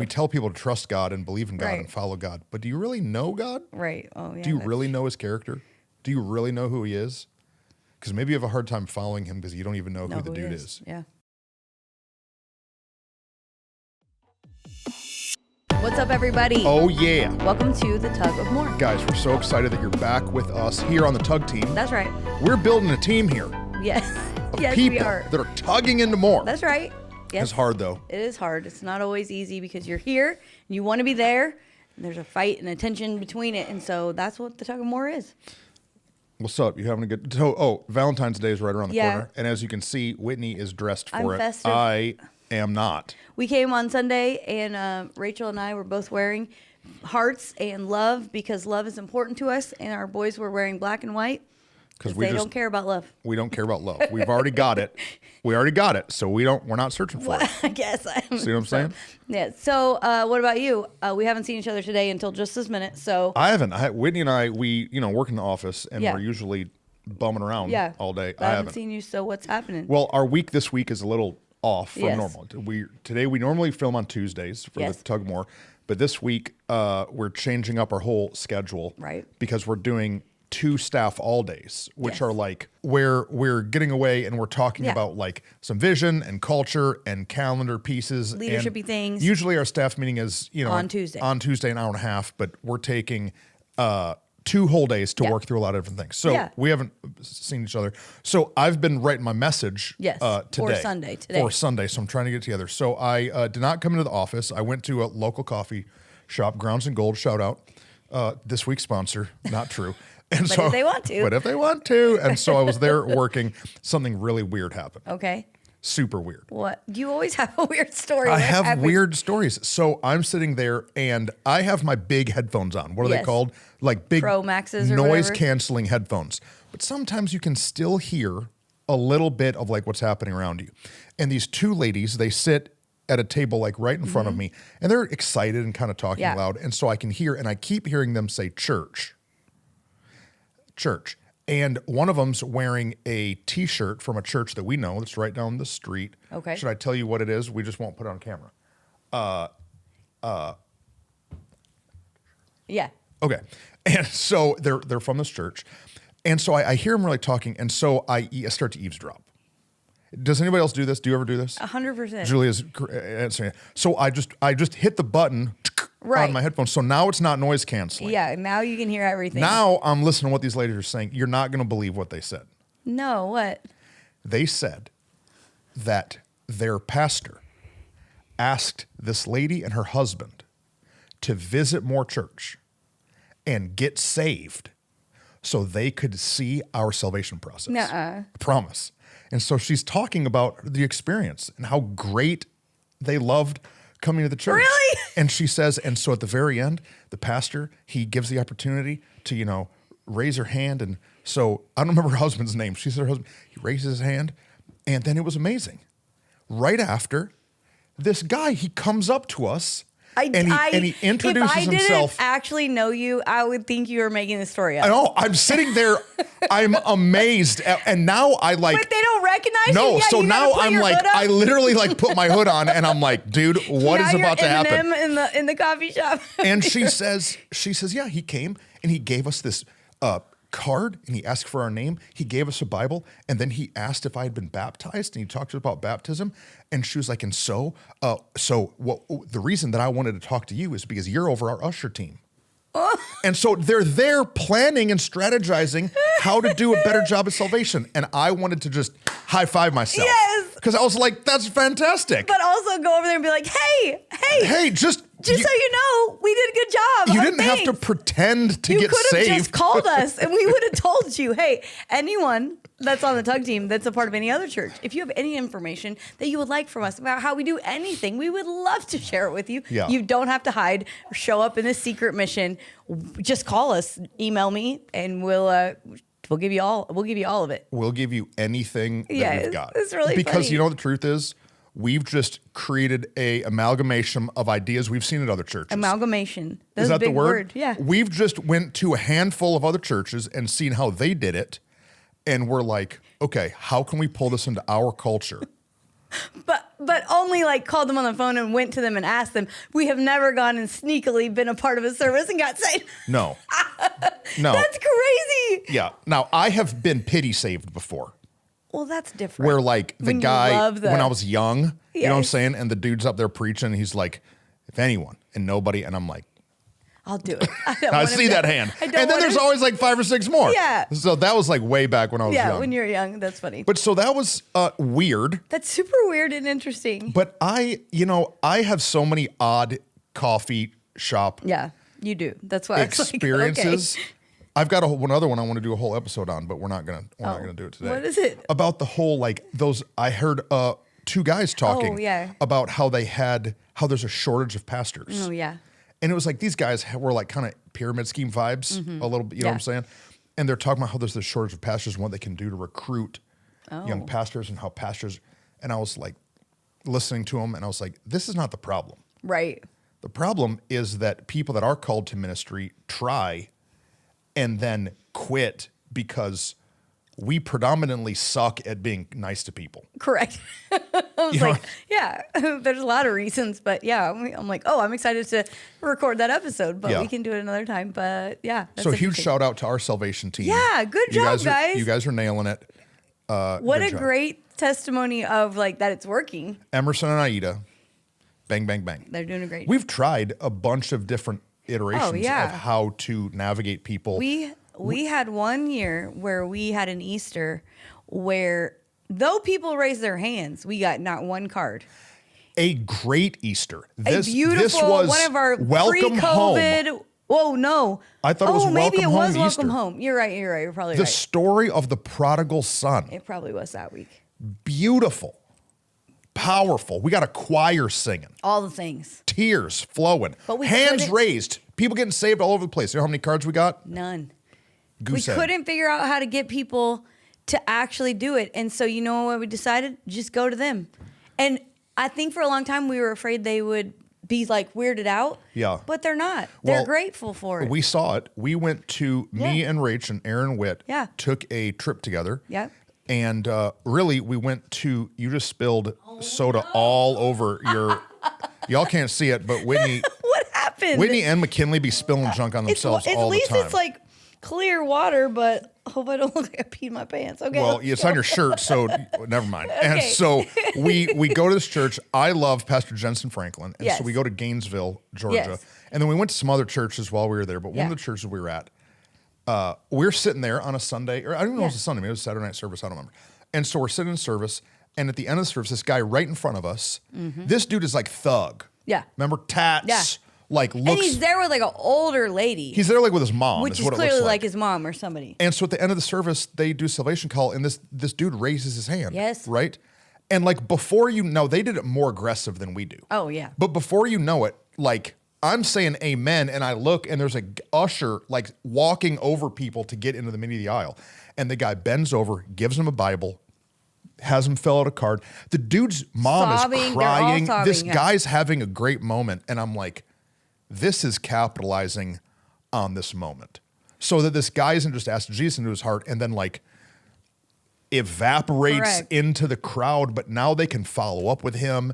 We tell people to trust God and believe in God Right. and follow God. But do you really know God? Right. Oh, yeah. Do you really know his character? Do you really know who he is? Because maybe you have a hard time following him because you don't even know who the dude is. Yeah. What's up, everybody? Oh, yeah. Welcome to the Tug of More. Guys, we're so excited that you're back with us here on the Tug team. That's right. We're building a team here Yes. of Yes, people we are. that are tugging into more. That's right. Yes. It's hard, though. It is hard. It's not always easy because you're here and you want to be there. And there's a fight and a tension between it. And so that's what the Tug of More is. What's up? You having a good... Oh, Valentine's Day is right around the Yeah. corner. And as you can see, Whitney is dressed for I'm it. festive. I am not. We came on Sunday and Rachel and I were both wearing hearts and love because love is important to us. And our boys were wearing black and white because they don't care about love. We don't care about love. We've already got it. We already got it. So we're not searching for it. I guess. See what I'm saying? Yeah. So what about you? We haven't seen each other today until just this minute. So I haven't. Whitney and I, we work in the office and Yeah. we're usually bumming around all day. I haven't seen you. So what's happening? Well, our week this week is a little off from Yes. normal. Today we normally film on Tuesdays for Yes. the Tug More, but this week we're changing up our whole schedule, Right. Because we're doing 2 staff all days, which Yes. are like where we're getting away and we're talking Yeah. about like some vision and culture and calendar pieces, Leadership-y and things. Usually our staff meeting is On Tuesday. an hour and a half, but we're taking 2 whole days to Yeah. work through a lot of different things. So Yeah. we haven't seen each other. So I've been writing my message Yes, today. for For Sunday. So I'm trying to get together. So I did not come into the office. I went to a local coffee shop, Grounds and Gold, shout out. This week's sponsor, not true. And But if they want to. But if they want to. And so I was there working. Something really weird happened. Okay. Super weird. What? You always have a weird story. I What have happened? weird stories. So I'm sitting there and I have my big headphones on. What are they Yes. called? Like big Pro Maxes or noise whatever. canceling headphones. But sometimes you can still hear a little bit of like what's happening around you. And these 2 ladies, they sit at a table like right in front of me and they're excited and kind of talking Yeah. loud. And so I can hear, and I keep hearing them say church. Church. And one of them's wearing a t-shirt from a church that we know that's right down the street. Okay. Should I tell you what it is? We just won't put it on camera. Yeah. Okay. And so they're from this church. And so I hear them really talking. And so I start to eavesdrop. Does anybody else do this? Do you ever do this? 100%. Julia's answering. So I just hit the button Right. on my headphones. So now it's not noise canceling. Yeah. Now you can hear everything. Now I'm listening to what these ladies are saying. You're not going to believe what they said. No. What? They said that their pastor asked this lady and her husband to visit more church and get saved so they could see our salvation process. Nuh-uh. I promise. And so she's talking about the experience and how great they loved coming to the church. Really? And she says, and so at the very end, the pastor, he gives the opportunity to, raise her hand. And so I don't remember her husband's name. She said her husband, he raises his hand. And then it was amazing. Right after, this guy, he comes up to us and he introduces if I himself. didn't actually know you, I would think you were making the story up. I know, I'm sitting there, I'm amazed. And now I like. But they don't recognize you? No, Yeah, so you gotta now put I'm your like, hood up? I literally like put my hood on and I'm like, dude, what Now is you're about to happen? Eminem in the coffee shop. And she says, yeah, he came and he gave us this card and he asked for our name. He gave us a Bible and then he asked if I had been baptized and he talked to us about baptism. And she was like, and so what? The reason that I wanted to talk to you is because you're over our usher team. And so they're there planning and strategizing how to do a better job at salvation. And I wanted to just high five myself. Yes. Because I was like, that's fantastic. But also go over there and be like, hey, Just so you know, we did a good job. You Oh, didn't have to thanks. pretend to You get could have saved. just called us and we would have told you, hey, anyone that's on the Tug team that's a part of any other church, if you have any information that you would like from us about how we do anything, we would love to share it with you. Yeah. You don't have to hide or show up in this secret mission. Just call us, email me, and we'll give you all of it. We'll give you anything that Yeah, we've got. it's really because funny. the truth is, we've just created a amalgamation of ideas we've seen at other churches. Amalgamation. That's Is a that the big word? Yeah. We've just went to a handful of other churches and seen how they did it. And we're like, okay, how can we pull this into our culture? but only like called them on the phone and went to them and asked them. We have never gone and sneakily been a part of a service and got saved. No. That's crazy. Yeah. Now, I have been pity saved before. Well, that's different. Where like the guy, when I was young, you know what I'm Yes. saying? And the dude's up there preaching, and he's like, if anyone, and nobody, and I'm like, I'll do it. I I see that hand. I And don't then there's always like 5 or 6 more. Yeah. So that was like way back when I was young. when you're young. That's funny. But so that was weird. That's super weird and interesting. But I have so many odd coffee shop Yeah, you do. That's why experiences. I was like, okay. I've got one other one I want to do a whole episode on, but we're not gonna do it today. What is it? About the whole like those. I heard 2 guys talking about how there's a shortage of pastors. Oh yeah. And it was like these guys were like kind of pyramid scheme vibes a little bit, you know what I'm saying? And they're talking about how there's this shortage of pastors and what they can do to recruit young pastors and how pastors. And I was like listening to them and I was like, this is not the problem. Right. The problem is that people that are called to ministry try and then quit because we predominantly suck at being nice to people. Correct. I was like, yeah, there's a lot of reasons, but yeah, I'm like, oh, I'm excited to record that episode, but we can do it another time. But yeah. So huge shout out to our salvation team. Yeah, good job, guys. You guys are nailing it. What a great testimony of like that it's working. Emerson and Aida, bang, bang, bang. They're doing a great job. We've tried a bunch of different iterations yeah. of how to navigate people. We had one year where we had an Easter where though people raised their hands, we got not one card. A great Easter. A beautiful, one of our welcome pre-COVID. home. Whoa, no. I thought it was maybe welcome it was home welcome Easter. home. You're right. You're probably The right. story of the prodigal son. It probably was that week. Beautiful. Powerful. We got a choir singing. All the things. Tears flowing. But we hands couldn't- raised. People getting saved all over the place. You know how many cards we got? None. Goose We egg. couldn't figure out how to get people to actually do it. And so you know what we decided? Just go to them. And I think for a long time we were afraid they would be like weirded out. Yeah. But they're not. They're Well, grateful for it. We saw it. We went to, me Yeah. and Rach and Aaron Witt Yeah. took a trip together. Yeah. And really, we went to, you just spilled soda all over your, y'all can't see it, but Whitney What happened? Whitney and McKinley be spilling junk on themselves all At the least time. it's like clear water, but I hope I don't look like I peed my pants. Okay. Well, let's it's go. on your shirt, so never mind. And Okay. so we go to this church. I love Pastor Jensen Franklin. And Yes. so we go to Gainesville, Georgia. Yes. And then we went to some other churches while we were there. But one Yeah. of the churches we were at, we're sitting there on a Sunday, or I don't even know if it was a Sunday, maybe it was a Saturday night service, I don't remember. And so we're sitting in service, and at the end of the service, this guy right in front of us, this dude is like thug. Yeah. Remember, tats, Yeah. like looks. And he's there with like an older lady, He's there like with his mom, which is what it clearly looks like his mom or somebody. And so at the end of the service, they do salvation call, and this dude raises his hand. Yes. Right? And like before you know, they did it more aggressive than we do. Oh, yeah. But before you know it, like I'm saying amen, and I look, and there's a usher like walking over people to get into the middle of the aisle. And the guy bends over, gives him a Bible, has him fill out a card. The dude's mom Sobbing, is they're all crying. sobbing, This yeah. guy's having a great moment. And I'm like, this is capitalizing on this moment. So that this guy isn't just asking Jesus into his heart and then like evaporates Correct. into the crowd, but now they can follow up with him,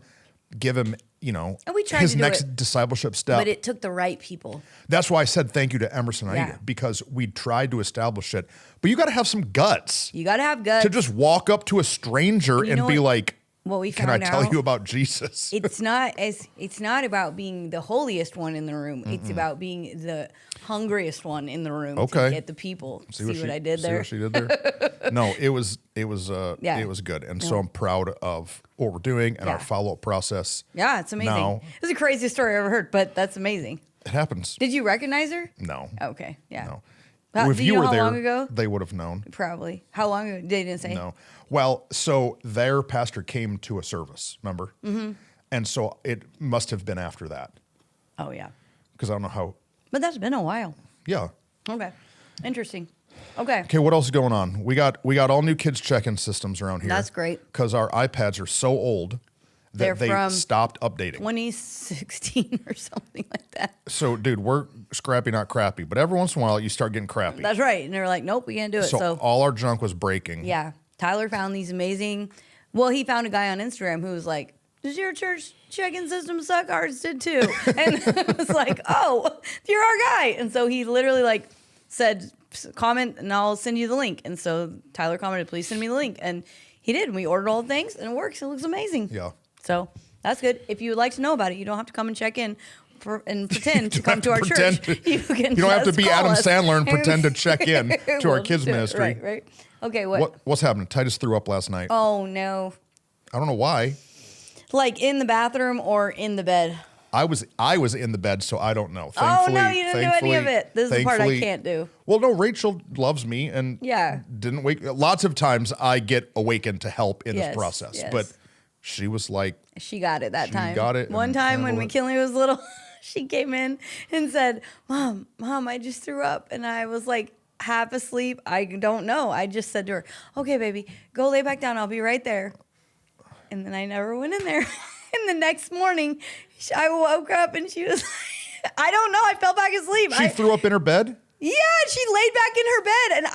give him, you know, And we tried his to do next it, discipleship step. But it took the right people. That's why I said thank you to Emerson and Aida, Yeah. because we tried to establish it. But you got to have some guts You got to have guts. to just walk up to a stranger You and know be what- like, what we can I found tell out- you about Jesus? It's not about being the holiest one in the room. It's about being the hungriest one in the room Okay. to get the people. See what she- I did see there? what she did there? No, it was Yeah. it was good. And so I'm proud of what we're doing and our Yeah. follow-up process. Yeah, it's amazing. Now- This is the craziest story I ever heard, but that's amazing. It happens. Did you recognize her? No. Okay, yeah. No. Do you know how long ago? They would have known. Probably. How long ago? They didn't say. No. Well, so their pastor came to a service, remember? Mm-hmm. And so it must have been after that, Oh yeah, because I don't know how. but that's been a while. Yeah. Okay, interesting. Okay. Okay, what else is going on? We got all new kids check-in systems around here. That's great. Because our iPads are so old They're that they from stopped updating. 2016 or something like that. So, dude, we're scrappy, not crappy. But every once in a while, you start getting crappy. That's right. And they were like, nope, we can't do it. So So all our junk was breaking. yeah, Tyler found these amazing Well, he found a guy on Instagram who was like, does your church check-in system suck? Ours did too. And I was like, oh, you're our guy. And so he literally like said, comment and I'll send you the link. And so Tyler commented, please send me the link. And he did. And we ordered all the things and it works. It looks amazing. Yeah. So that's good. If you would like to know about it, you don't have to come and check in and pretend to come to our church. You don't have to be Adam us. Sandler and pretend to check in to our kids' ministry. Right. Okay, what's happening? Titus threw up last night. Oh, no. I don't know why. Like in the bathroom or in the bed? I was in the bed, so I don't know. Oh, no, you didn't do any of it. This is the part I can't do. Well, no, Rachel loves me and didn't wake. Lots of times I get awakened to help in this process. Yes. But she was like. She got it that time. Got it. One time when McKinley was little, she came in and said, Mom, I just threw up. And I was like half asleep. I don't know. I just said to her, okay, baby, go lay back down. I'll be right there. And then I never went in there. And the next morning, I woke up and she was like, I don't know. I fell back asleep. She threw up in her bed? Yeah, she laid back in her bed, and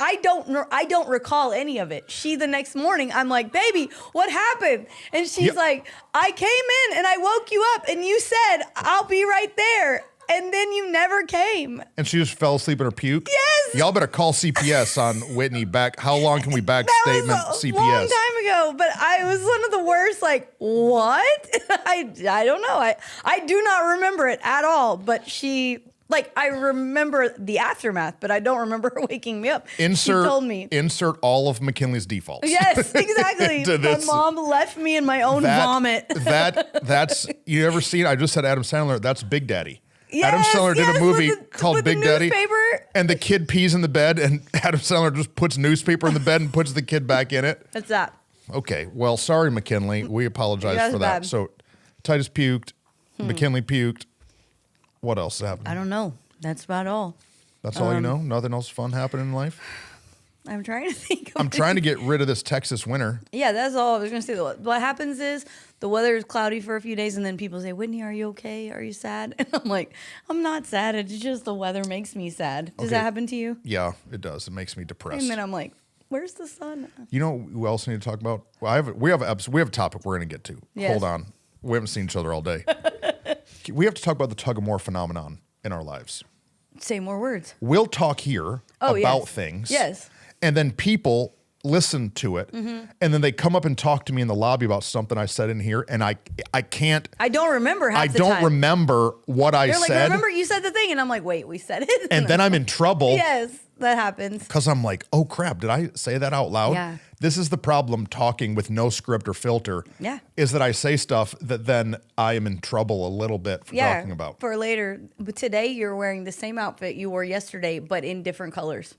I don't recall any of it. The next morning, I'm like, baby, what happened? And she's like, I came in and I woke you up, and you said, I'll be right there. And then you never came. And she just fell asleep in her puke? Yes. Y'all better call CPS on Whitney back. How long can we back statement CPS? Long time ago, but I was one of the worst, like, what? I don't know. I do not remember it at all, but I remember the aftermath, but I don't remember her waking me up. She told me. Insert all of McKinley's defaults. Yes, exactly. My mom left me in my own vomit. That's, you ever seen, I just said Adam Sandler, that's Big Daddy. Yes, Adam Sandler did a movie called Big Daddy. And the kid pees in the bed, and Adam Sandler just puts newspaper in the bed and puts the kid back in it. That's that. Okay, well, sorry, McKinley. We apologize for that. Bad. So Titus puked, McKinley puked. What else happened? I don't know. That's about all. That's all you know? Nothing else fun happening in life? I'm trying to think. I'm trying to get rid of this Texas winter. Yeah, that's all I was going to say. What happens is the weather is cloudy for a few days, and then people say, Whitney, are you okay? Are you sad? And I'm like, I'm not sad. It's just the weather makes me sad. Does that happen to you? Yeah, it does. It makes me depressed. And then I'm like, where's the sun? You know who else we need to talk about? Well, we have a topic we're going to get to. Yes. Hold on. We haven't seen each other all day. We have to talk about the tug of war phenomenon in our lives. Say more words. We'll talk here about things. Yes. And then people listen to it, and then they come up and talk to me in the lobby about something I said in here, and I can't. I don't remember half the time. I don't remember what I They're said. Like, remember you said the thing, and I'm like, wait, we said it. And then I'm in trouble. Yes, that happens. Because I'm like, oh crap, did I say that out loud? Yeah. This is the problem talking with no script or filter. Yeah. Is that I say stuff that then I am in trouble a little bit for talking about. For later. But today you're wearing the same outfit you wore yesterday, but in different colors.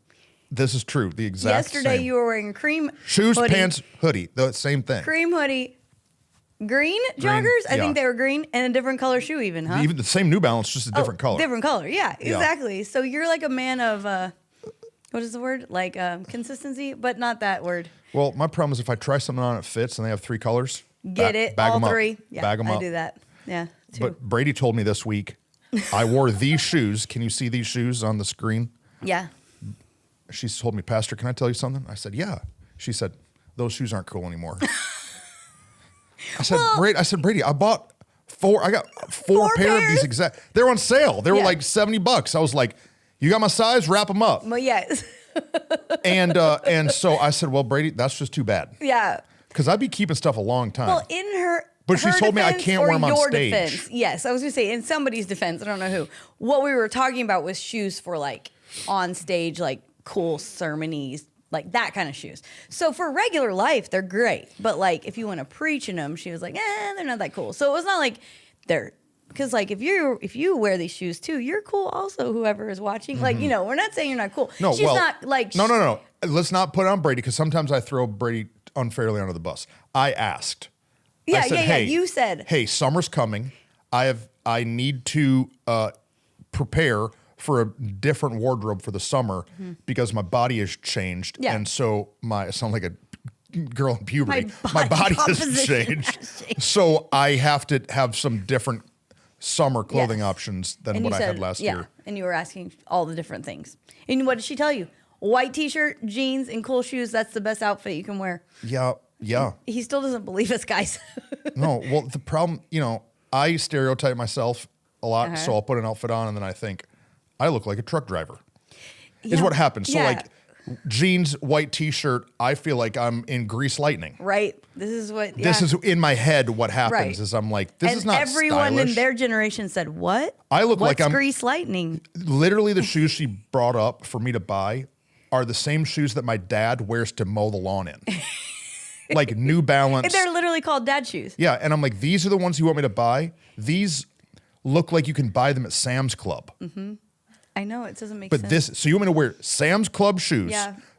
This is true. The exact Yesterday same. you were wearing cream shoes, hoodie, pants, hoodie. The same thing. Cream hoodie, green joggers. I think they were green, and a different color shoe even, huh? Even the same New Balance, just a different color. Different color. Yeah, exactly. So you're like a man of what is the word? Like consistency, but not that word. Well, my problem is if I try something on, it fits, and they have three colors. Bag all three. Yeah, bag them up. I do that. Yeah, too. But Brady told me this week, I wore these shoes. Can you see these shoes on the screen? Yeah. She told me, Pastor, can I tell you something? I said, yeah. She said, those shoes aren't cool anymore. I said, Brady, I got four pair of these exact. They're on sale. They were like $70. I was like, you got my size? Wrap them up. Well, yes. and so I said, well, Brady, that's just too bad. Yeah. Because I'd be keeping stuff a long time. Well, in her. But she told me I can't wear them on stage. Defense. Yes, I was going to say in somebody's defense, I don't know who. What we were talking about was shoes for like on stage, like cool sermonies, like that kind of shoes. So for regular life, they're great. But like if you want to preach in them, she was like, they're not that cool. So it was not like they're, because like if you wear these shoes too, you're cool also, whoever is watching. Like, you know, we're not saying you're not cool. No, she's not like. No. Let's not put it on Brady because sometimes I throw Brady unfairly under the bus. I asked. Yeah, I said, hey, you said. Hey, summer's coming. I need to prepare for a different wardrobe for the summer because my body has changed. Yeah. And so I sound like a girl in puberty. My body has changed. So I have to have some different summer clothing options than what I had last year. And you were asking all the different things. And what did she tell you? White t-shirt, jeans, and cool shoes. That's the best outfit you can wear. Yeah. Yeah. He still doesn't believe us, guys. No, well, the problem, I stereotype myself a lot, so I'll put an outfit on and then I think, I look like a truck driver, is what happens. So, like, jeans, white T-shirt, I feel like I'm in Grease Lightning. Right. This is what. This is in my head what happens is I'm like, this is not everyone stylish. in their generation said, what? I look like I'm Grease Lightning? Literally, the shoes she brought up for me to buy are the same shoes that my dad wears to mow the lawn in. Like New Balance. They're literally called dad shoes. Yeah, and I'm like, these are the ones you want me to buy? These look like you can buy them at Sam's Club. Mm-hmm. I know, it doesn't make but sense. So you want me to wear Sam's Club shoes,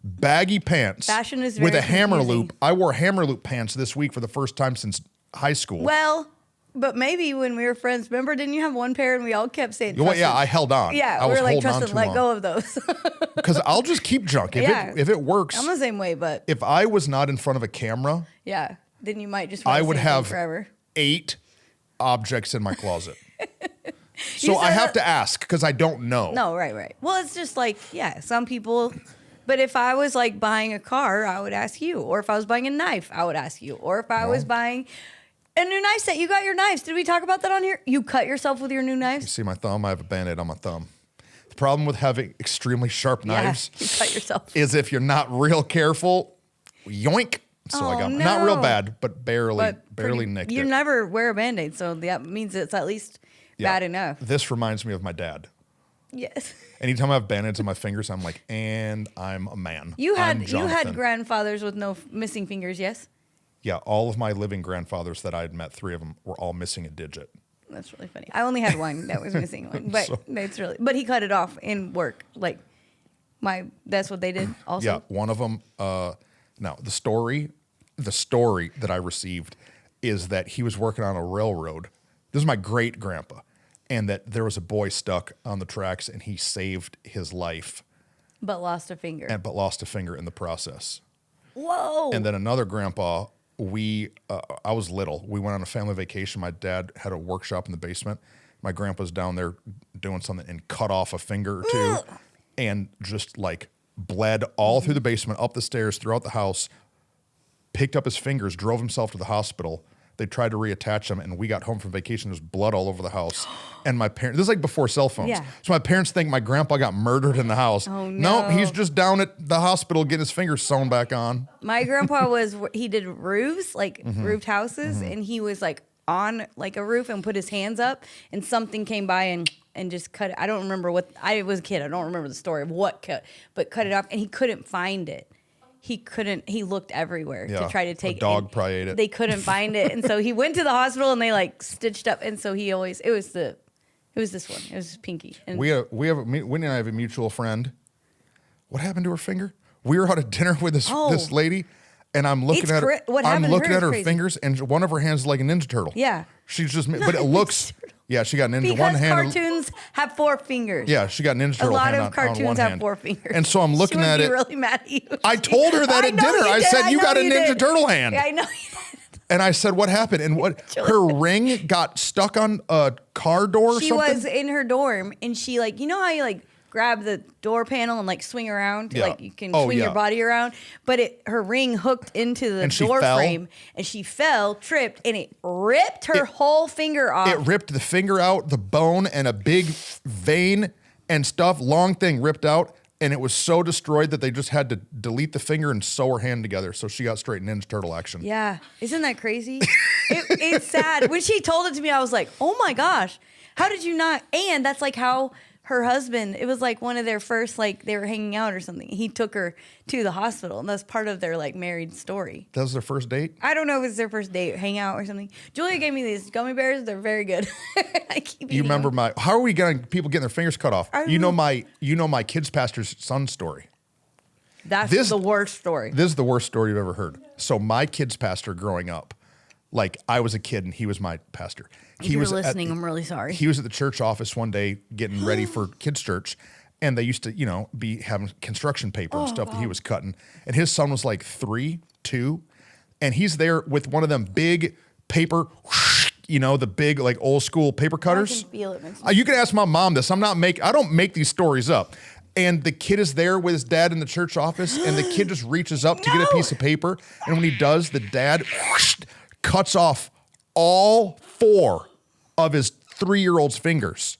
baggy pants, fashion is with very a hammer confusing. loop. I wore hammer loop pants this week for the first time since high school. Well, but maybe when we were friends, remember, didn't you have one pair and we all kept saying, well, yeah, I held on. Yeah, I we was were like, holding on Truston, too let long. go of those. Because I'll just keep junk. If it works. I'm the same way, but If I was not in front of a camera, then you might just I wear the would same thing have forever. 8 objects in my closet. So I have to ask because I don't know. No, right. Well, it's just like, some people. But if I was like buying a car, I would ask you. Or if I was buying a knife, I would ask you. Or if I was buying a new knife set, you got your knives. Did we talk about that on here? You cut yourself with your new You knives? see my thumb? I have a Band-Aid on my thumb. The problem with having extremely sharp knives You cut yourself. is if you're not real careful, yoink. So I got not real bad, but barely nicked You it. never wear a Band-Aid, so that means it's at least bad enough. This reminds me of my dad. Yes. Anytime I have Band-Aids on my fingers, I'm like, and I'm a man. You I'm had Jonathan. grandfathers with no missing fingers, yes? Yeah, all of my living grandfathers that I had met, 3 of them, were all missing a digit. That's really funny. I only had one that was missing one, but but he cut it off in work. Like that's what they did also. Yeah, one of them. Now the story that I received is that he was working on a railroad. This is my great grandpa, and that there was a boy stuck on the tracks, and he saved his life, But lost a finger. but lost a finger in the process. Whoa. And then another grandpa. I was little. We went on a family vacation. My dad had a workshop in the basement. My grandpa's down there doing something and cut off a finger or two, and just like bled all through the basement, up the stairs, throughout the house. Picked up his fingers, drove himself to the hospital. They tried to reattach them, and we got home from vacation. There's blood all over the house. And my parents, this is like before cell phones. Yeah. So my parents think my grandpa got murdered in the house. Oh, no. Nope, he's just down at the hospital getting his fingers sewn back on. My grandpa he did roofs, like roofed houses, and he was like on like a roof and put his hands up, and something came by and just cut it. I don't remember I was a kid. I don't remember the story of what cut it off, and he couldn't find it. He looked everywhere to try to take a dog it. probably ate it. They couldn't find it. And so he went to the hospital and they like stitched up. And so it was this one. It was Pinky. And Whitney and I have a mutual friend. What happened to her finger? We were out at dinner with this lady, and I'm looking at her. I'm looking at her fingers, and one of her hands is like a Ninja Turtle. Yeah. She's just, but it looks. Yeah, she got ninja. Because one hand. cartoons have 4 fingers. Yeah, she got Ninja Turtle. A lot hand of on cartoons one have hand. 4 fingers. And so I'm looking at it. She would be really mad at you. I told her that at dinner. I said, "You got a Ninja Turtle hand." Yeah, I know you did. And I said, "What happened?" And her ring got stuck on a car door or She something? was in her dorm, and she like, you know how you like grab the door panel and like swing around, like you can swing your body around, but her ring hooked into the door frame, and she fell, tripped, and it ripped her whole finger off. It ripped the finger out, the bone, and a big vein and stuff. Long thing ripped out, and it was so destroyed that they just had to delete the finger and sew her hand together. So she got straight Ninja Turtle action. Yeah, isn't that crazy? It's sad. When she told it to me, I was like, "Oh my gosh, how did you not?" And that's like how her husband, it was like one of their first, like they were hanging out or something. He took her to the hospital, and that's part of their like married story. That was their first date? I don't know if it's their first date, hangout or something. Julia gave me these gummy bears. They're very good. I keep You remember them. how are we getting people getting their fingers cut off? You know my kids' pastor's son story. That's the worst story. This is the worst story you've ever heard. So my kids' pastor growing up, like I was a kid and he was my pastor. If you're listening, I'm really sorry. He was at the church office one day getting ready for kids' church, and they used to, be having construction paper and stuff that he was cutting. And his son was like 3, 2, and he's there with one of them big paper, the big like old school paper cutters. I can feel it. You can ask my mom this. I don't make these stories up. And the kid is there with his dad in the church office, and the kid just reaches up to get a piece of paper. And when he does, the dad whoosh, cuts off all 4 of his 3-year-old's fingers.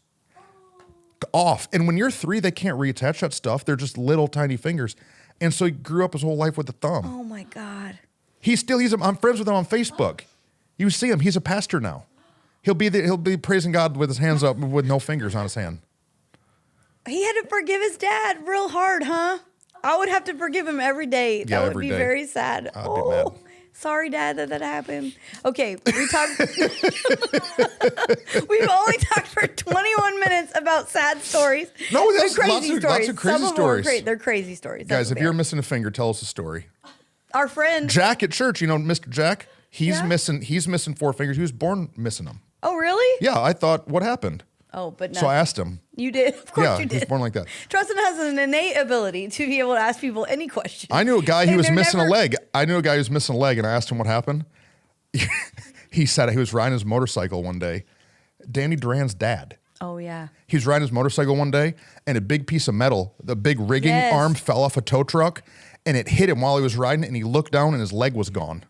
Off. And when you're 3, they can't reattach that stuff. They're just little tiny fingers. And so he grew up his whole life with a thumb. Oh my God. I'm friends with him on Facebook. You see him. He's a pastor now. He'll be praising God with his hands up with no fingers on his hand. He had to forgive his dad real hard, huh? I would have to forgive him every day. Yeah, That would every be day. very sad. I'd be mad. Sorry, Dad, that happened. Okay, we talked. We've only talked for 21 minutes about sad stories. No, They're there's lots of crazy Some of them are stories. They're crazy stories. Guys, That's if what you're they are. missing a finger, tell us a story. Our friend. Jack at church, Mr. Jack, he's Yeah? missing 4 fingers. He was born missing them. Oh, really? Yeah, I thought, what happened? Oh, but no. So I asked him. You did. Of course Yeah, you he was did. born like that. Truston has an innate ability to be able to ask people any question. I knew a guy who And was they're missing never- a leg. And I asked him what happened. He said he was riding his motorcycle one day. Danny Duran's dad. Oh, yeah. He was riding his motorcycle one day, and a big piece of metal, the big rigging Yes. arm fell off a tow truck, and it hit him while he was riding, and he looked down, and his leg was gone.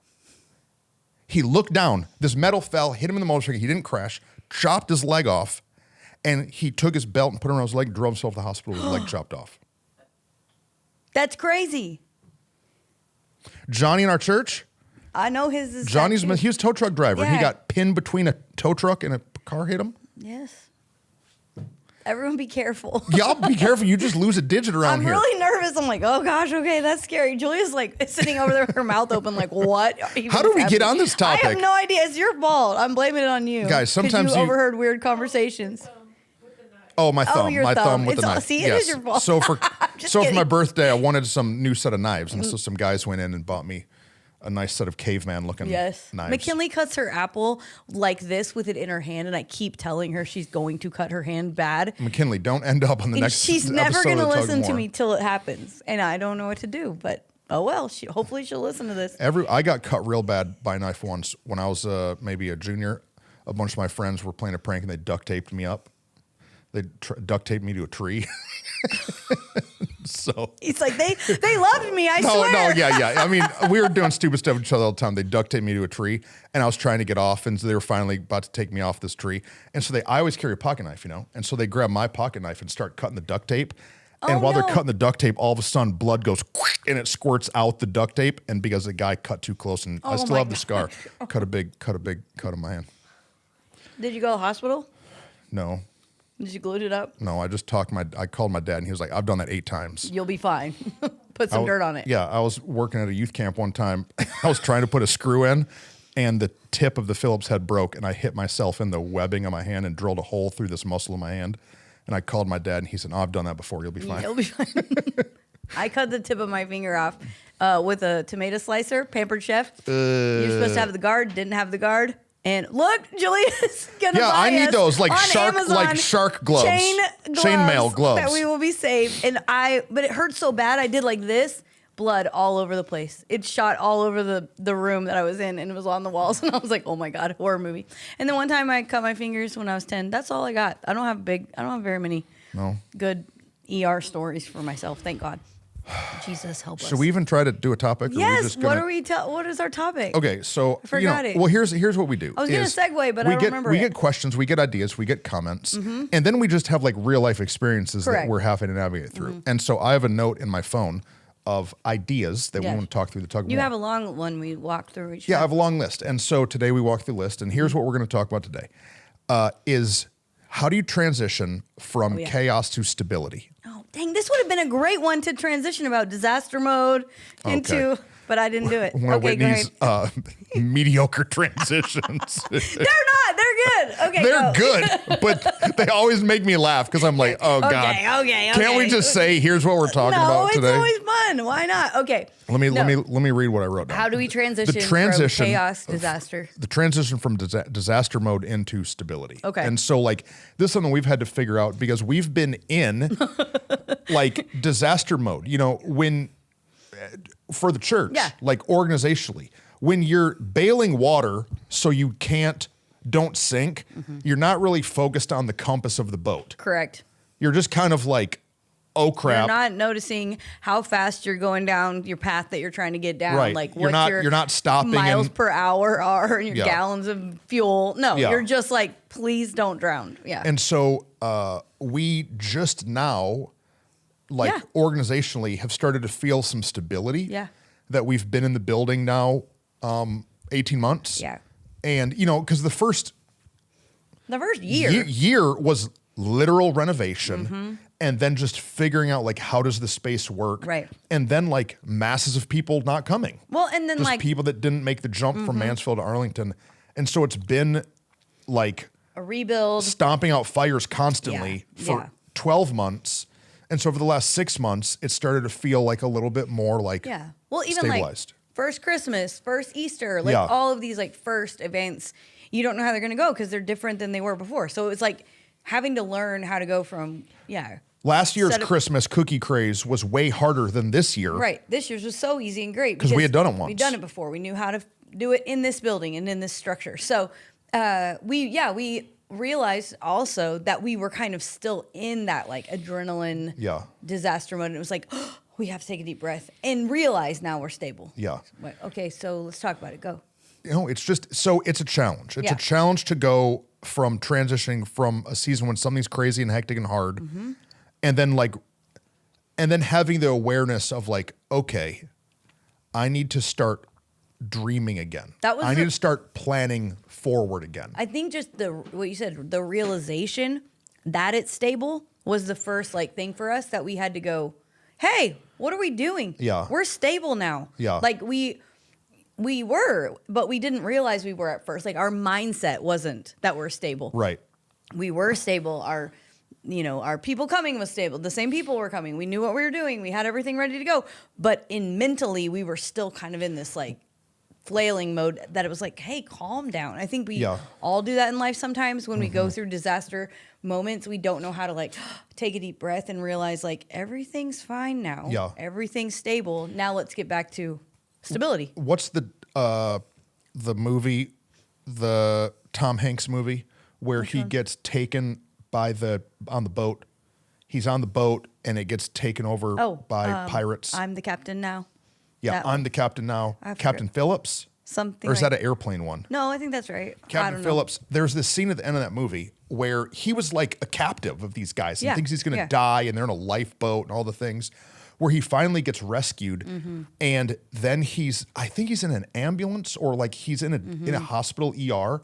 He looked down. This metal fell, hit him in the motorcycle. He didn't crash, chopped his leg off, and he took his belt and put it around his leg, drove himself to the hospital with his leg chopped off. That's crazy. Johnny in our church, I know his is he was a tow truck driver. He Yeah. got pinned between a tow truck and a car hit him. Yes. Everyone be careful. Y'all be careful. You just lose a digit around I'm here. really nervous. I'm like, oh gosh, okay, that's scary. Julia's like sitting over there with her mouth open, like, what? How do we get on this topic? I have no idea. It's your fault. I'm blaming it on you. Guys, 'Cause sometimes you you- overheard weird conversations. Oh, my thumb. your My thumb. thumb with It's the all- knife. see, it is your fault. So for Just for my kidding. birthday, I wanted some new set of knives, and so some guys went in and bought me a nice set of caveman looking Yes. knives. McKinley cuts her apple like this with it in her hand, and I keep telling her she's going to cut her hand bad. McKinley, don't end up on the And next. she's episode never going to of Tug listen to More. me till it happens, and I don't know what to do. But oh well, hopefully she'll listen to this. I got cut real bad by a knife once when I was maybe a junior. A bunch of my friends were playing a prank and they duct taped me up. They duct taped me to a tree. So It's like they loved me. I no, swear. yeah. I mean, we were doing stupid stuff with each other all the time. They duct taped me to a tree, and I was trying to get off, and so they were finally about to take me off this tree. And so I always carry a pocket knife, and so they grab my pocket knife and start cutting the duct tape. And Oh, while no. they're cutting the duct tape, all of a sudden blood goes and it squirts out the duct tape. And because the guy cut too close, and I Oh, still my have the scar, gosh. cut a big cut in my hand. Did you go to the hospital? No, Did you glue it up? I called my dad, and he was like, "I've done that 8 times." You'll be fine. Put some dirt on it. Yeah, I was working at a youth camp one time. I was trying to put a screw in, and the tip of the Phillips head broke, and I hit myself in the webbing of my hand and drilled a hole through this muscle in my hand. And I called my dad, and he said, "Oh, I've done that before. You'll be fine." You'll be fine. I cut the tip of my finger off with a tomato slicer, Pampered Chef. You're supposed to have the guard, didn't have the guard. And look, Julia's gonna Yeah, buy I need us those, like on shark- like shark gloves. Chainmail gloves. that we will be saved. But it hurt so bad. I did like this, blood all over the place. It shot all over the room that I was in, and it was on the walls. And I was like, oh my god, horror movie. And then one time I cut my fingers when I was 10. That's all I got. I don't have very many good ER stories for myself. Thank God. Jesus help us. Should we even try to do a topic? Or are we Yes. just gonna- What is our topic? Okay, so I forgot it. well, here's what we do. I was gonna is segue, but we I don't get, remember We it. get questions, we get ideas, we get comments, and then we just have like real life experiences Correct. that we're having to navigate through. And so I have a note in my phone of ideas that we Yes. want to talk through the tug. You more. have a long one we walk through each Yeah, I time. have a long list. And so today we walk through the list, and here's what we're going to talk about today: is how do you transition from yeah. chaos to stability? Oh, dang, this would have been a great one to transition about disaster mode into, Okay. but I didn't do it. One of Okay, go Whitney's ahead. mediocre transitions. They're not. They're good. Okay, They're go. good, but they always make me laugh because I'm like, oh God. Okay. Can't we just say, here's what we're talking No, about it's today? always fun. Why not? Okay. Let me No. read what I wrote down. How do we transition, transition from chaos, disaster? The transition from disaster mode into stability. Okay. And so like this is something we've had to figure out because we've been in like disaster mode, when for the church, Yeah. like organizationally, when you're bailing water so you don't sink, Mm-hmm. you're not really focused on the compass of the boat. Correct. You're just kind of like oh crap. You're not noticing how fast you're going down your path that you're trying to get down. Right. Like You're not stopping miles and- per hour are and your Yeah. gallons of fuel. No, Yeah. you're just like, please don't drown. Yeah. And so we just now, like Yeah. organizationally, have started to feel some stability. Yeah. That we've been in the building now 18 months. Yeah. And, because the first The first year. year was literal renovation. Mm-hmm. And then just figuring out like how does the space work, Right. And then like masses of people not coming. Well, and then Just like people that didn't make the jump from Mansfield to Arlington, and so it's been like a rebuild. stomping out fires constantly Yeah, for yeah. 12 months, and so for the last 6 months, it started to feel like a little bit more like Yeah. Well, even stabilized. like first Christmas, first Easter, like Yeah. all of these like first events, you don't know how they're going to go because they're different than they were before. So it's like having to learn how to go from, Last year's set of- Christmas cookie craze was way harder than this year. Right. This year's was so easy and great 'Cause we had done it once. We'd done it before. We knew how to do it in this building and in this structure. So we realized also that we were kind of still in that like adrenaline disaster mode. And it was like, we have to take a deep breath and realize now we're stable. Yeah. Like, okay, so let's talk about it. Go. It's just so it's a challenge. It's Yeah. a challenge to go from transitioning from a season when something's crazy and hectic and hard, Mm-hmm. and then having the awareness of like, okay, I need to start dreaming again. I need to start planning forward again. I think just what you said, the realization that it's stable was the first like thing for us that we had to go, hey, what are we doing? Yeah. We're stable now. Yeah. Like we were, but we didn't realize we were at first. Like our mindset wasn't that we're stable. Right. We were stable. Our people coming was stable. The same people were coming. We knew what we were doing. We had everything ready to go. But mentally, we were still kind of in this like flailing mode that it was like, hey, calm down. I think we all do that in life sometimes when we go through disaster moments. We don't know how to like take a deep breath and realize like everything's fine now. Yeah. Everything's stable. Now let's get back to stability. What's the movie, the Tom Hanks movie, where he gets taken on the boat? He's on the boat and it gets taken over by pirates. I'm the captain now. Yeah, That I'm one. the captain now. I forget. Captain Phillips? Something Or is like that an airplane one? No, I think that's right. I Captain don't Phillips. There's this scene at the end of that movie where he was like a captive of these guys and Yeah, thinks he's going to yeah. die, and they're in a lifeboat and all the things, where he finally gets rescued. Mm-hmm. And then I think he's in an ambulance, or like he's in a Mm-hmm. hospital ER.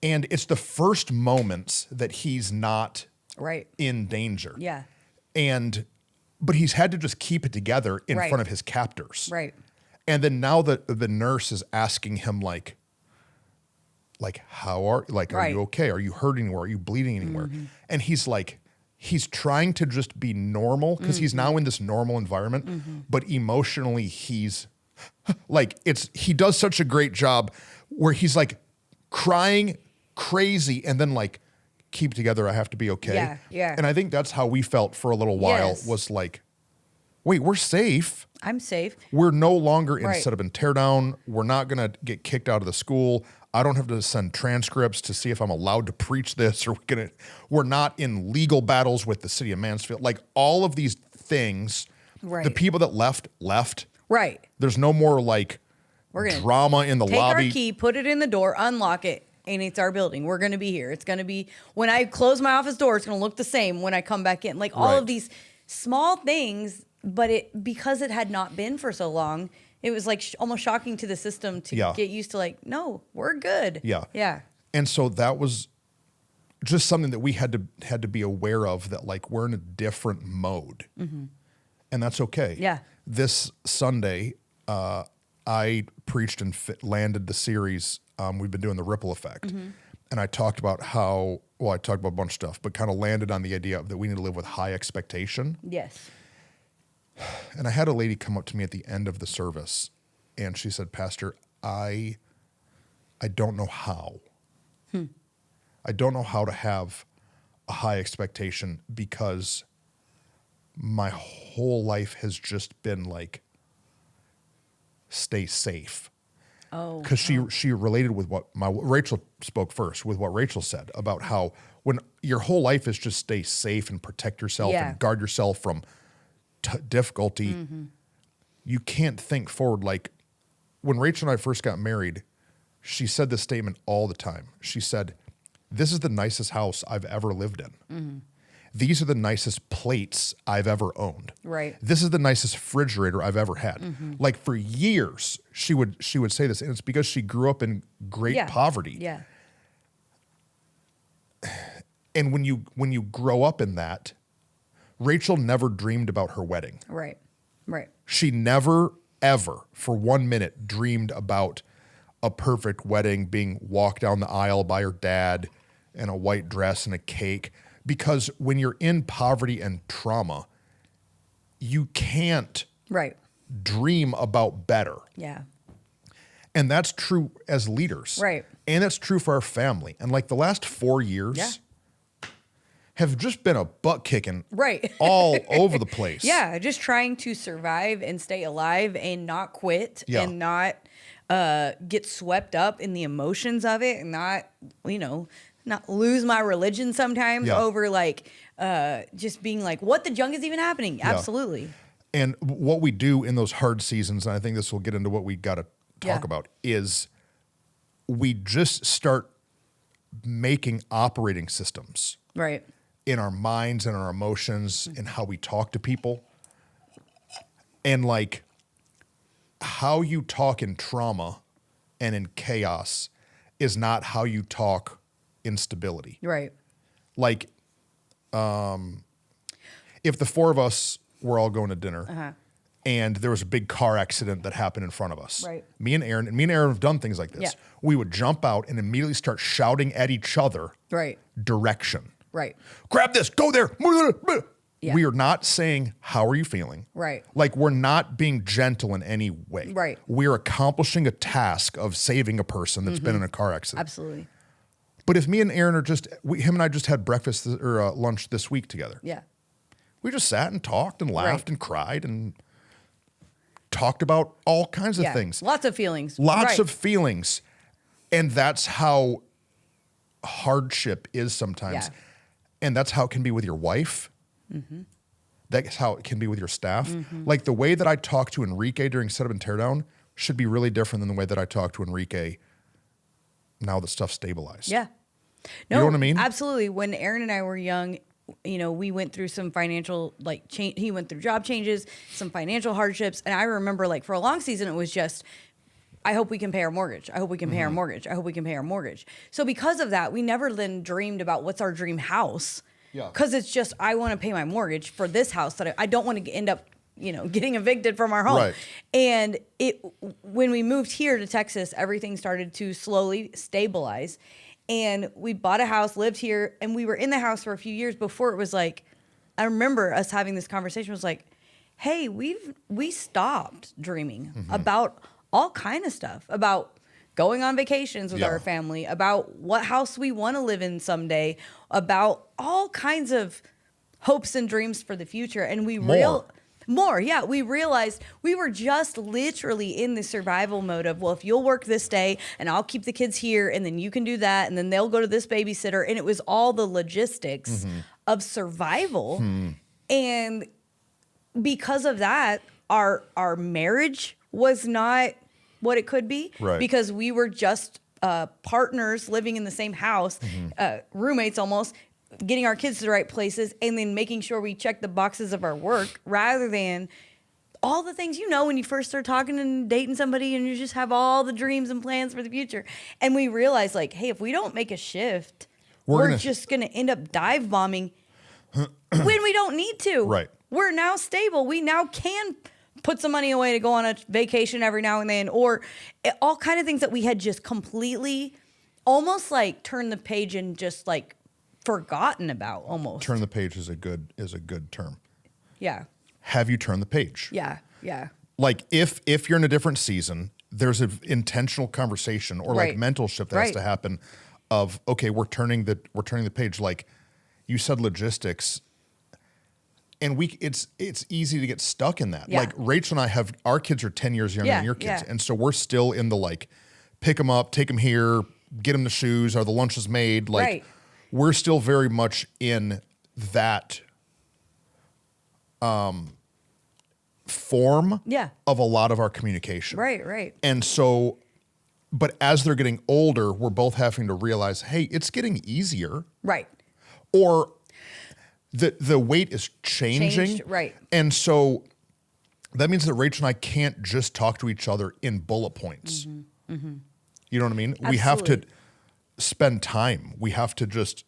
And it's the first moments that he's not know. Right. in danger. Yeah. But he's had to just keep it together in Right. front of his captors. Right. And then now the nurse is asking him like how are Right. you okay? Are you hurting anywhere? Are you bleeding anywhere? Mm-hmm. And he's trying to just be normal because he's now in this normal environment, Mm-hmm. but emotionally he's he does such a great job where he's like crying crazy and then like, keep together, I have to be okay. Yeah, yeah. And I think that's how we felt for a little while. Yes. Was like, wait, we're safe. I'm safe. We're no longer in Right. set up and tear down. We're not going to get kicked out of the school. I don't have to send transcripts to see if I'm allowed to preach this, or we're not in legal battles with the city of Mansfield. Like all of these things, Right. the people that left. Right. There's no more like We're gonna drama in the Take lobby. our key, put it in the door, unlock it, and it's our building. We're going to be here. It's going to be, when I close my office door, it's going to look the same when I come back in. Like all Right. of these small things, but because it had not been for so long, it was like almost shocking to the system to Yeah. get used to like, no, we're good. Yeah. Yeah. And so that was just something that we had to be aware of, that like we're in a different mode, and that's okay. Yeah. This Sunday, I preached and landed the series. We've been doing the ripple effect, and I talked about I talked about a bunch of stuff, but kind of landed on the idea that we need to live with high expectation. Yes. And I had a lady come up to me at the end of the service, and she said, "Pastor, I don't know how. I don't know how to have a high expectation because my whole life has just been like, stay safe." Oh. Because she related with what Rachel spoke first, with what Rachel said about how when your whole life is just stay safe and protect yourself and guard yourself from difficulty, you can't think forward. Like when Rachel and I first got married, she said this statement all the time. She said, "This is the nicest house I've ever lived in. These are the nicest plates I've ever owned. Right. This is the nicest refrigerator I've ever had." Like for years, she would say this, and it's because she grew up in great poverty. Yeah. And when you grow up in that, Rachel never dreamed about her wedding. Right. Right. She never, ever, for 1 minute, dreamed about a perfect wedding, being walked down the aisle by her dad in a white dress and a cake. Because when you're in poverty and trauma, you can't dream about better. Yeah. And that's true as leaders. Right. And that's true for our family. And like the last 4 years have just been a butt kicking all over the place. Yeah, just trying to survive and stay alive and not quit and not get swept up in the emotions of it and not, not lose my religion sometimes over like just being like, what the junk is even happening? Absolutely. And what we do in those hard seasons, and I think this will get into what we got to talk about, is we just start making operating systems. Right. In our minds and our emotions and how we talk to people. And like how you talk in trauma and in chaos is not how you talk in stability. Right. Like if the four of us were all going to dinner and there was a big car accident that happened in front of us. Right. Me and Aaron have done things like this. Yeah. We would jump out and immediately start shouting at each other direction. Right. Grab this, go there. Yeah. We are not saying, how are you feeling? Right. Like we're not being gentle in any way. Right. We're accomplishing a task of saving a person that's been in a car accident. Absolutely. But if me and Aaron are him and I just had breakfast or lunch this week together. Yeah. We just sat and talked and laughed and cried and talked about all kinds of things. Lots of feelings. Lots of feelings. And that's how hardship is sometimes. Yeah. And that's how it can be with your wife. That's how it can be with your staff. Like the way that I talk to Enrique during setup and teardown should be really different than the way that I talk to Enrique now that stuff's stabilized. Yeah. No, you know what I mean? Absolutely. When Aaron and I were young, we went through some financial, change. He went through job changes, some financial hardships. And I remember, for a long season, it was just, I hope we can pay our mortgage. I hope we can pay our mortgage. I hope we can pay our mortgage. So because of that, we never then dreamed about what's our dream house. Yeah. Because it's just, I want to pay my mortgage for this house that I don't want to end up, getting evicted from our home. Right. And when we moved here to Texas, everything started to slowly stabilize. And we bought a house, lived here, and we were in the house for a few years before it was like, I remember us having this conversation. It was like, hey, we stopped dreaming about all kind of stuff, about going on vacations with our family, about what house we want to live in someday, about all kinds of hopes and dreams for the future. And we we realized we were just literally in the survival mode of, well, if you'll work this day and I'll keep the kids here and then you can do that and then they'll go to this babysitter. And it was all the logistics of survival. And because of that, our marriage was not what it could be because we were just partners living in the same house, roommates almost, getting our kids to the right places and then making sure we check the boxes of our work rather than all the things, when you first start talking and dating somebody and you just have all the dreams and plans for the future. And we realized hey, if we don't make a shift, we're just going to end up dive bombing when we don't need to. Right. We're now stable. We now can put some money away to go on a vacation every now and then, or all kind of things that we had just completely almost turned the page and just forgotten about almost. Turn the page is a good term. Yeah. Have you turned the page? Yeah. Yeah. If you're in a different season, there's an intentional conversation or mental shift that has to happen of, okay, we're turning the page. Like you said, logistics. And it's easy to get stuck in that. Yeah. Like Rachel and I our kids are 10 years younger than your kids. Yeah. And so we're still in the pick them up, take them here, get them the shoes, are the lunches made? we're still very much in that form of a lot of our communication. Right. And so, but as they're getting older, we're both having to realize, hey, it's getting easier. Right. Or the weight is changing. Right. And so that means that Rachel and I can't just talk to each other in bullet points. You know what I mean? Absolutely. We have to spend time. We have to just,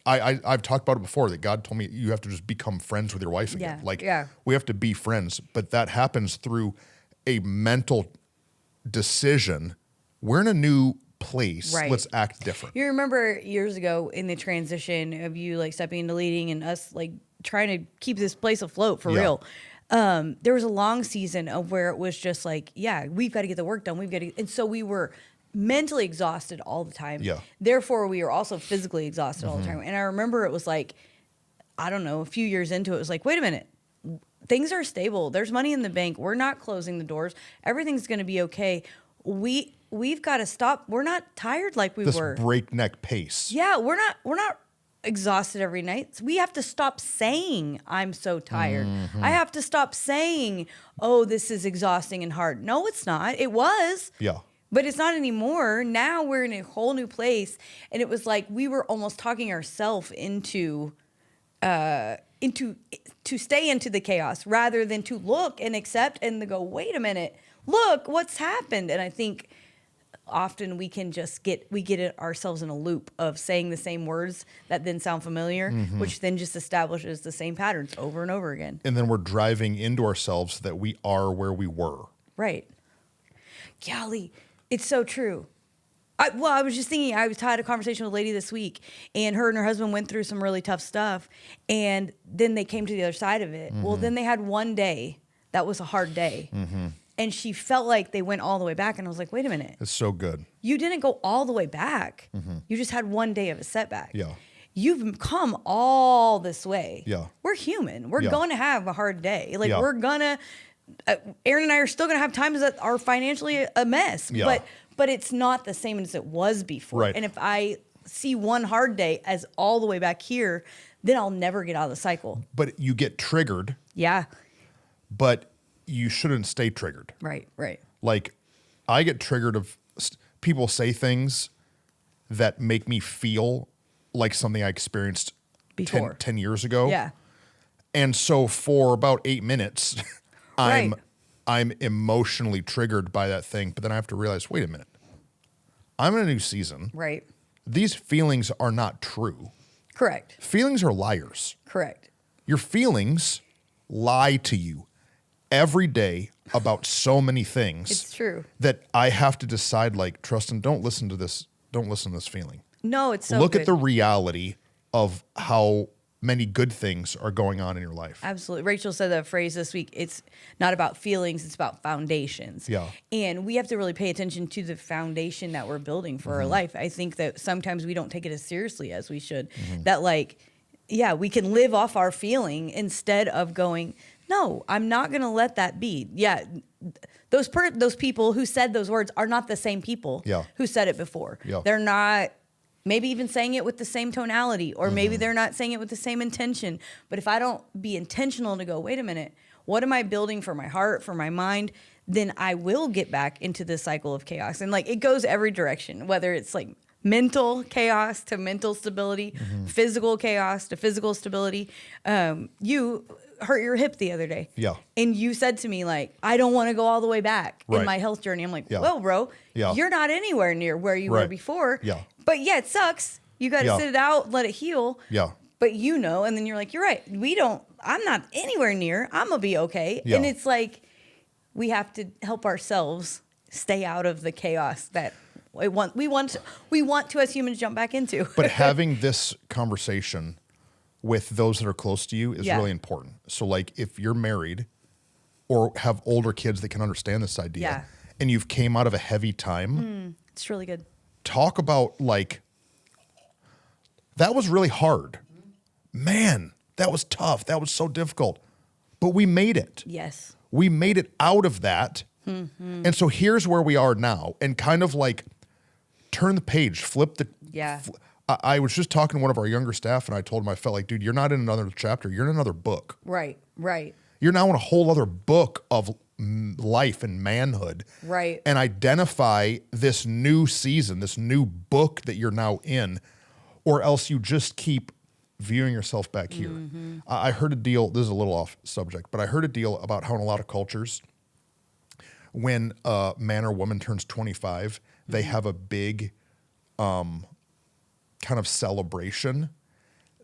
I've talked about it before, that God told me you have to just become friends with your wife again. We have to be friends, but that happens through a mental decision. We're in a new place. Right. Let's act different. You remember years ago in the transition of you like stepping into leading and us like trying to keep this place afloat for real. There was a long season of where it was just like, we've got to get the work done. And so we were mentally exhausted all the time. Yeah. Therefore, we were also physically exhausted all the time. And I remember it was like, I don't know, a few years into it, it was like, wait a minute. Things are stable. There's money in the bank. We're not closing the doors. Everything's going to be okay. We've got to stop. We're not tired like we were. This breakneck pace. Yeah, we're not exhausted every night. We have to stop saying I'm so tired. I have to stop saying, oh, this is exhausting and hard. No, it's not. It was. Yeah. But it's not anymore. Now we're in a whole new place. And it was like we were almost talking ourselves into to stay into the chaos rather than to look and accept and to go, wait a minute, look what's happened. And I think often we can just get ourselves in a loop of saying the same words that then sound familiar, which then just establishes the same patterns over and over again. And then we're driving into ourselves that we are where we were. Right. Golly, it's so true. I was just thinking, I had a conversation with a lady this week, and her husband went through some really tough stuff, and then they came to the other side of it. Well, then they had one day that was a hard day. And she felt like they went all the way back. And I was like, wait a minute. It's so good. You didn't go all the way back. You just had one day of a setback. Yeah. You've come all this way. Yeah. We're human. We're going to have a hard day. Like Yeah. we're going to, Aaron and I are still going to have times that are financially a mess. Yeah. But it's not the same as it was before. Right. And if I see one hard day as all the way back here, then I'll never get out of the cycle. But you get triggered. Yeah. But you shouldn't stay triggered. Right. Like, I get triggered of people say things that make me feel like something I experienced Before. 10 years ago. Yeah. And so for about 8 minutes, Right. I'm emotionally triggered by that thing. But then I have to realize, wait a minute. I'm in a new season. Right. These feelings are not true. Correct. Feelings are liars. Correct. Your feelings lie to you every day about so many things. It's true. That I have to decide, like, Truston, don't listen to this. Don't listen to this feeling. No, it's so Look good. at the reality of how many good things are going on in your life. Absolutely. Rachel said that phrase this week. It's not about feelings, it's about foundations. Yeah. And we have to really pay attention to the foundation that we're building for our life. I think that sometimes we don't take it as seriously as we should. That we can live off our feeling instead of going, no, I'm not going to let that be. Yeah. Those people who said those words are not the same people who said it before. Yeah. They're not maybe even saying it with the same tonality, or maybe they're not saying it with the same intention. But if I don't be intentional to go, wait a minute, what am I building for my heart, for my mind? Then I will get back into this cycle of chaos. And it goes every direction, whether it's like mental chaos to mental stability, physical chaos to physical stability. You hurt your hip the other day. Yeah. And you said to me, I don't want to go all the way back in my health journey. I'm like, well, bro, you're not anywhere near where you were before. Yeah. But it sucks. You got to sit it out, let it heal. Yeah. But and then you're like, you're right. I'm not anywhere near. I'm going to be okay. Yeah. And it's like, we have to help ourselves stay out of the chaos that we want to, as humans, jump back into. But having this conversation with those that are close to you is really important. So if you're married or have older kids that can understand this idea and you've came out of a heavy time, it's really good. Talk about that was really hard. Man, that was tough. That was so difficult. But we made it. Yes. We made it out of that. And so here's where we are now, and kind of turn the page, flip the I was just talking to one of our younger staff, and I told him, I felt like, dude, you're not in another chapter. You're in another book. Right. You're now in a whole other book of life and manhood. Right. And identify this new season, this new book that you're now in, or else you just keep viewing yourself back here. I heard a deal, this is a little off subject, but I heard a deal about how in a lot of cultures, when a man or woman turns 25, they have a big kind of celebration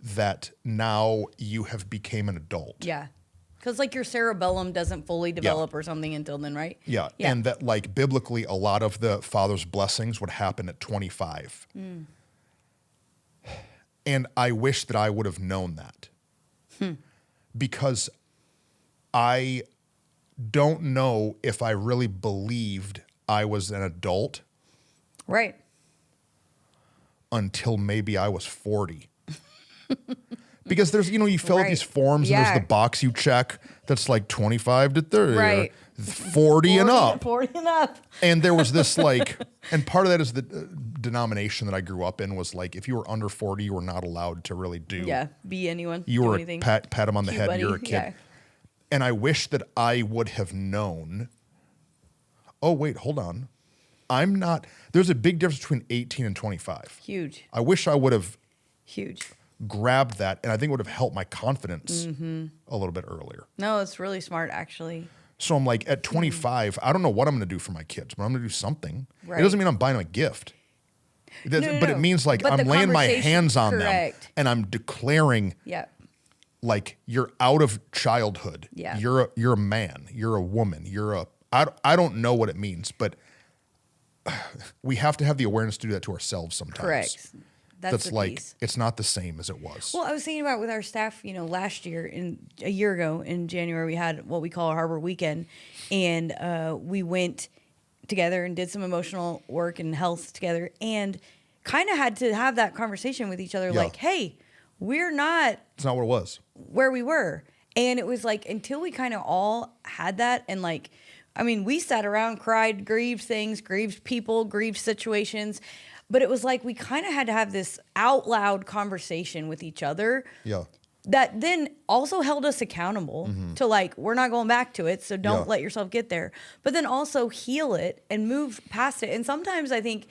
that now you have became an adult. Yeah. Because like your cerebellum doesn't fully develop or something until then, right? Yeah. And that like biblically, a lot of the father's blessings would happen at 25. And I wish that I would have known that because I don't know if I really believed I was an adult. Right. Until maybe I was 40. Because there's, you fill out these forms and there's the box you check that's like 25 to 30, right. 40 and up. 40 and up. And there was this like, and part of that is the denomination that I grew up in was like, if you were under 40, you were not allowed to really be anyone. You do were anything. pat them on the head, buddy. you're a kid. Yeah. And I wish that I would have known, oh, wait, hold on. There's a big difference between 18 and 25. Huge. I wish I would have Huge. grabbed that, and I think it would have helped my confidence a little bit earlier. No, it's really smart, actually. So I'm like, at 25, I don't know what I'm going to do for my kids, but I'm going to do something. Right. It doesn't mean I'm buying them a gift. But it means like But I'm the laying my conversation- hands on them, correct. and I'm declaring like you're out of childhood. Yeah. You're a man. You're a woman. I don't know what it means, but we have to have the awareness to do that to ourselves sometimes. Correct. That's the like piece. it's not the same as it was. Well, I was thinking about with our staff, last year, a year ago in January, we had what we call a Harbor Weekend, and we went together and did some emotional work and health together, and kind of had to have that conversation with each other, like, hey, we're not. It's not what it was. Where we were, and it was like until we kind of all had that, and like, I mean, we sat around, cried, grieved things, grieved people, grieved situations. But it was like we kind of had to have this out loud conversation with each other. Yeah. That then also held us accountable to like, we're not going back to it. So don't let yourself get there. But then also heal it and move past it. And sometimes I think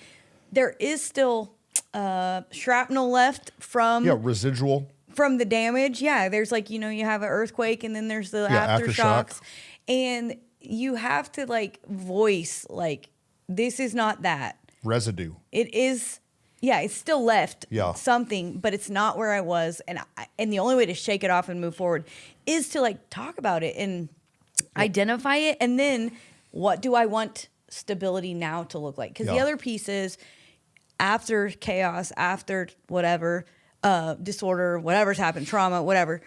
there is still shrapnel left from. Yeah, residual. From the damage. Yeah. There's like, you have an earthquake and then there's the aftershocks. And you have to like voice like, this is not that. Residue. It is, it's still left something, but it's not where I was. And the only way to shake it off and move forward is to like talk about it and identify it. And then what do I want stability now to look like? Because the other piece is after chaos, after whatever, disorder, whatever's happened, trauma, whatever,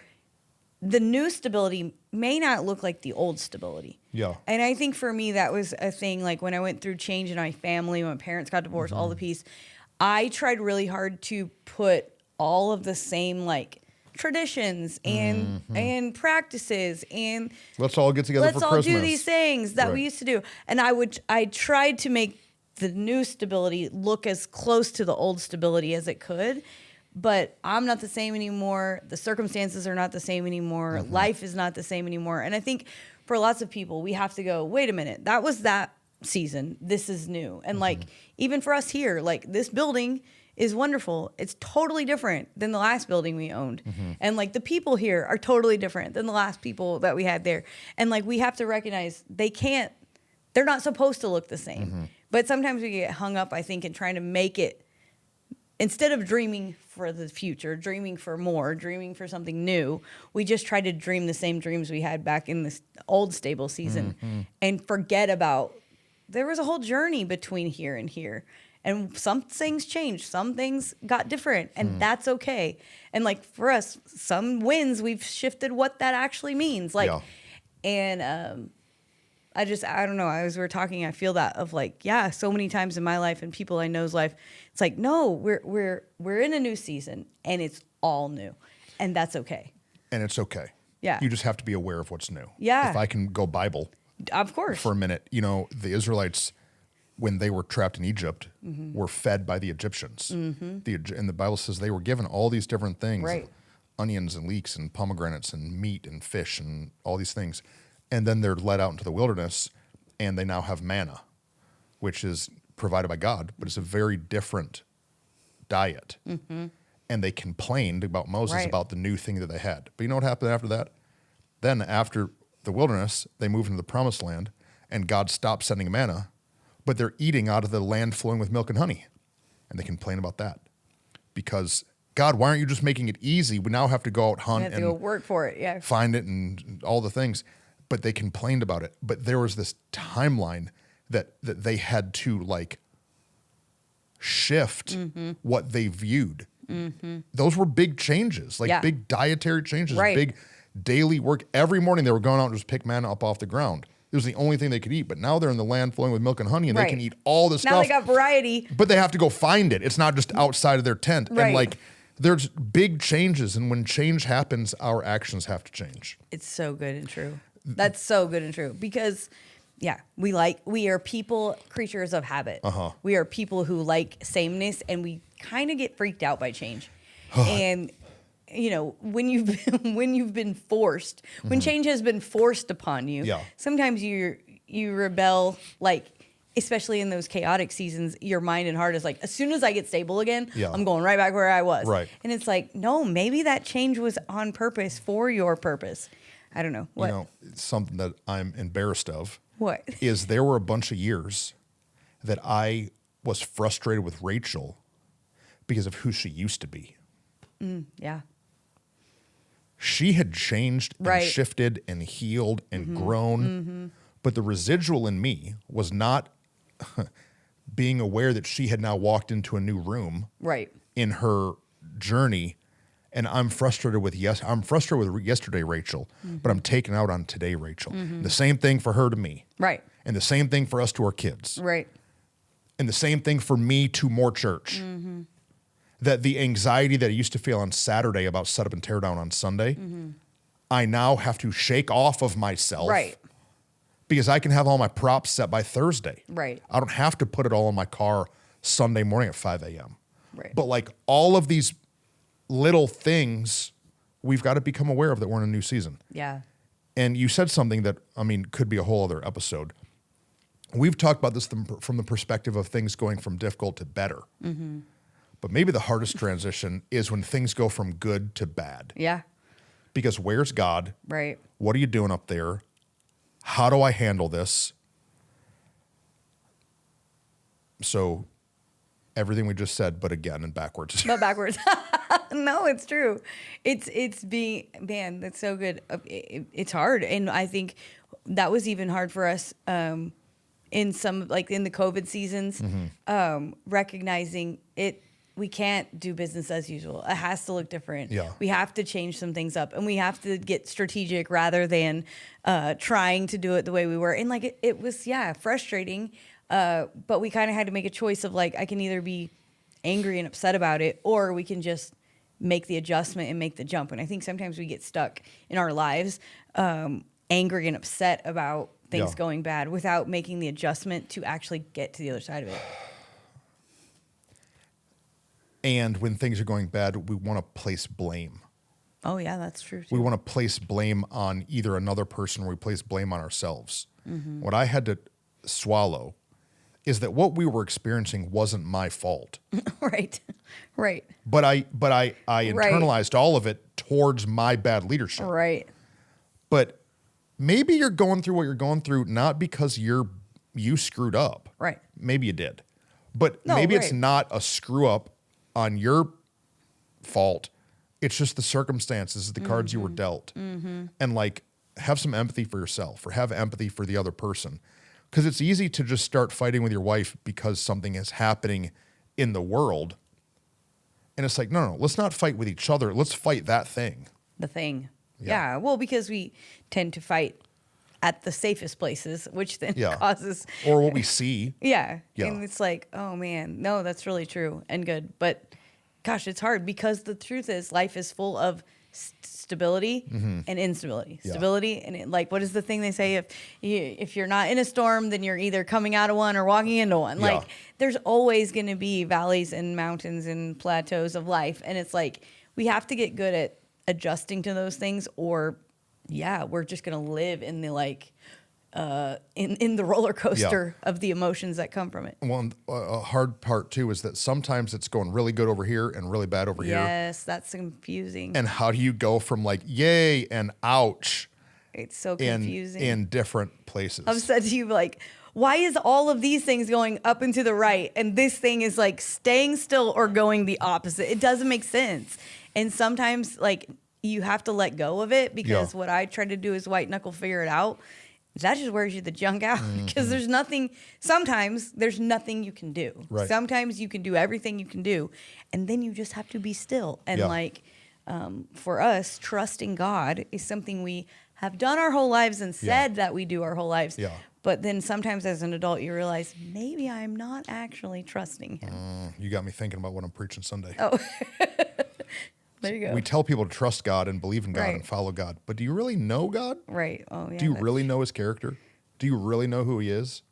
the new stability may not look like the old stability. Yeah. And I think for me, that was a thing, like when I went through change in my family, when my parents got divorced, all the piece, I tried really hard to put all of the same like traditions and practices and let's all get together for Christmas. Let's all do these things that we used to do. And I tried to make the new stability look as close to the old stability as it could. But I'm not the same anymore. The circumstances are not the same anymore. Life is not the same anymore. And I think for lots of people, we have to go, wait a minute, that was that season. This is new. And like, even for us here, like this building is wonderful. It's totally different than the last building we owned. And like the people here are totally different than the last people that we had there. And like, we have to recognize they're not supposed to look the same. But sometimes we get hung up, I think, in trying to make it, instead of dreaming for the future, dreaming for more, dreaming for something new, we just try to dream the same dreams we had back in this old stable season and forget about there was a whole journey between here and here. And some things changed. Some things got different. And that's okay. And like for us, some wins, we've shifted what that actually means. Like, and I don't know. As we were talking, I feel that of like, so many times in my life and people I know's life, it's like, no, we're in a new season and it's all new, and that's okay. And it's okay. Yeah. You just have to be aware of what's new. Yeah. If I can go Bible, of course, for a minute, the Israelites when they were trapped in Egypt, were fed by the Egyptians. And the Bible says they were given all these different things, Right. onions and leeks and pomegranates and meat and fish and all these things. And then they're led out into the wilderness, and they now have manna, which is provided by God, but it's a very different diet. And they complained about Moses Right. about the new thing that they had. But you know what happened after that? Then after the wilderness, they moved into the promised land, and God stopped sending manna, but they're eating out of the land flowing with milk and honey. And they complain about that because, God, why aren't you just making it easy? We now have to go out You hunt have to go and work for it. Yeah. find it and all the things. But they complained about it. But there was this timeline that they had to like shift what they viewed. Those were big changes, like Yeah. big dietary changes, Right. big daily work. Every morning they were going out and just pick manna up off the ground. It was the only thing they could eat. But now they're in the land flowing with milk and honey, and Right. they can eat all this Now stuff. they got variety. But they have to go find it. It's not just outside of their tent. Right. And like there's big changes, and when change happens, our actions have to change. It's so good and true. That's so good and true because, yeah, we are people, creatures of habit. We are people who like sameness, and we kind of get freaked out by change. And you know, when you've been forced, when change has been forced upon you, Yeah. sometimes you rebel, like especially in those chaotic seasons, your mind and heart is like, as soon as I get stable again, Yeah. I'm going right back where I was. Right. And it's like, no, maybe that change was on purpose for your purpose. I don't know. What? You know, something that I'm embarrassed of What? is there were a bunch of years that I was frustrated with Rachel because of who she used to be. Yeah. She had changed and Right. shifted and healed and grown, but the residual in me was not being aware that she had now walked into a new room Right. in her journey, and I'm frustrated with yesterday Rachel, but I'm taken out on today Rachel. The same thing for her to me, Right. and the same thing for us to our kids, Right. and the same thing for me to more church. That the anxiety that I used to feel on Saturday about set up and tear down on Sunday, I now have to shake off of myself, Right. because I can have all my props set by Thursday. Right. I don't have to put it all in my car Sunday morning at 5 a.m. Right. But like all of these little things, we've got to become aware of that we're in a new season. Yeah. And you said something that, I mean, could be a whole other episode. We've talked about this from the perspective of things going from difficult to better. But maybe the hardest transition is when things go from good to bad. Yeah. Because where's God? Right. What are you doing up there? How do I handle this? So everything we just said, but again and backwards. But backwards. No, it's true. It's being, man, that's so good. It's hard. And I think that was even hard for us in some, like in the COVID seasons, recognizing it. We can't do business as usual. It has to look different. Yeah. We have to change some things up, and we have to get strategic rather than trying to do it the way we were. And like it was, yeah, frustrating. But we kind of had to make a choice of like, I can either be angry and upset about it, or we can just make the adjustment and make the jump. And I think sometimes we get stuck in our lives, angry and upset about things Yeah. going bad without making the adjustment to actually get to the other side of it. And when things are going bad, we want to place blame. Oh yeah, that's true too. We want to place blame on either another person or we place blame on ourselves. What I had to swallow is that what we were experiencing wasn't my fault. Right. Right. But I internalized all of it towards my bad leadership. Right. But maybe you're going through what you're going through not because you screwed up. Right. Maybe you did. But No, maybe it's right. not a screw up on your fault. It's just the circumstances, the cards you were dealt. And like have some empathy for yourself or have empathy for the other person. Because it's easy to just start fighting with your wife because something is happening in the world. And it's like, no, let's not fight with each other. Let's fight that thing. The thing. Yeah. Yeah. Well, because we tend to fight at the safest places, which then Yeah. causes. Or what we see. Yeah. Yeah. And it's like, oh man, no, that's really true and good. But gosh, it's hard because the truth is life is full of stability and instability. Yeah. Stability and like, what is the thing they say? If you're not in a storm, then you're either coming out of one or walking into one. Yeah. Like, there's always going to be valleys and mountains and plateaus of life, and it's like we have to get good at adjusting to those things, or we're just going to live in the like in the roller coaster of the emotions that come from it. Well, a hard part too is that sometimes it's going really good over here and really bad over here. Yes, that's confusing. And how do you go from like yay and ouch? It's so confusing in different places. I've said to you, like, why is all of these things going up and to the right, and this thing is like staying still or going the opposite? It doesn't make sense. And sometimes, like, you have to let go of it, because what I try to do is white knuckle figure it out. That just wears you the junk out, because there's nothing. Sometimes there's nothing you can do. Right. Sometimes you can do everything you can do, and then you just have to be still. And like, for us, trusting God is something we have done our whole lives and said that we do our whole lives. Yeah. But then sometimes as an adult, you realize maybe I'm not actually trusting Him. You got me thinking about what I'm preaching Sunday. Oh, there you go. We tell people to trust God and believe in God Right. and follow God, but do you really know God? Right. Oh, yeah. Do you that's- really know His character? Do you really know who He is?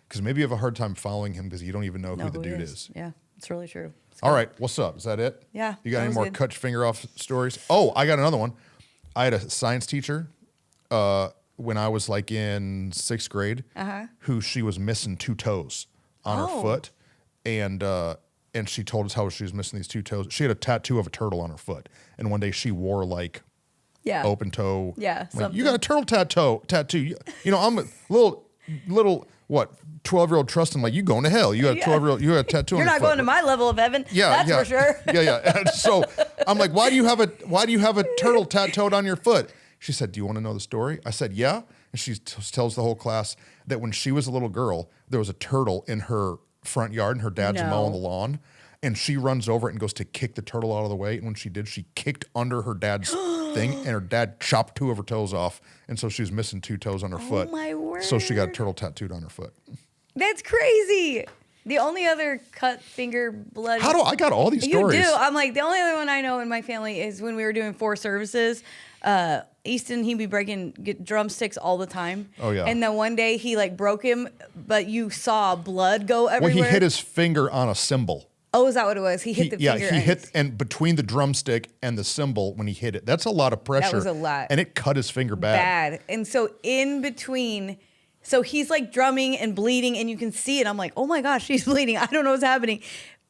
Because maybe you have a hard time following Him because you don't even know who the he dude is. Yeah, it's really true. It's All good. right, what's up? Is that it? Yeah, You got that any was more good. cut your finger off stories? Oh, I got another one. I had a science teacher when I was like in 6th grade, who she was missing 2 toes on her Oh. foot, and she told us how she was missing these 2 toes. She had a tattoo of a turtle on her foot, and one day she wore like Yeah. open toe. Yeah, like, something. you got a turtle tattoo. You know, I'm a little what 12-year-old Truston. Like, you going to hell? You got a 12-year-old. You got a tattoo. You're on your not foot. going to my level of heaven. Yeah, That's for sure. Yeah. And so I'm like, why do you have a turtle tattooed on your foot? She said, do you want to know the story? I said, yeah. And she tells the whole class that when she was a little girl, there was a turtle in her front yard, and her dad's No. mowing the lawn. And she runs over it and goes to kick the turtle out of the way. And when she did, she kicked under her dad's thing, and her dad chopped 2 of her toes off. And so she was missing 2 toes on her foot. my So she got a word. turtle tattooed on her foot. That's crazy. The only other cut finger blood. How do I got all these stories? You do. I'm like, the only other one I know in my family is when we were doing 4 services. Easton, he'd be breaking drumsticks all the time. Oh, yeah. And then one day he like broke him, but you saw blood go Well, everywhere. he hit his finger on a cymbal. Oh, is that what it was? He hit the finger. he ends. hit, and between the drumstick and the cymbal when he hit it, that's a lot of pressure. was a lot. And it cut his finger bad. And so in between, so he's like drumming and bleeding, and you can see it. I'm like, oh my gosh, he's bleeding. I don't know what's happening.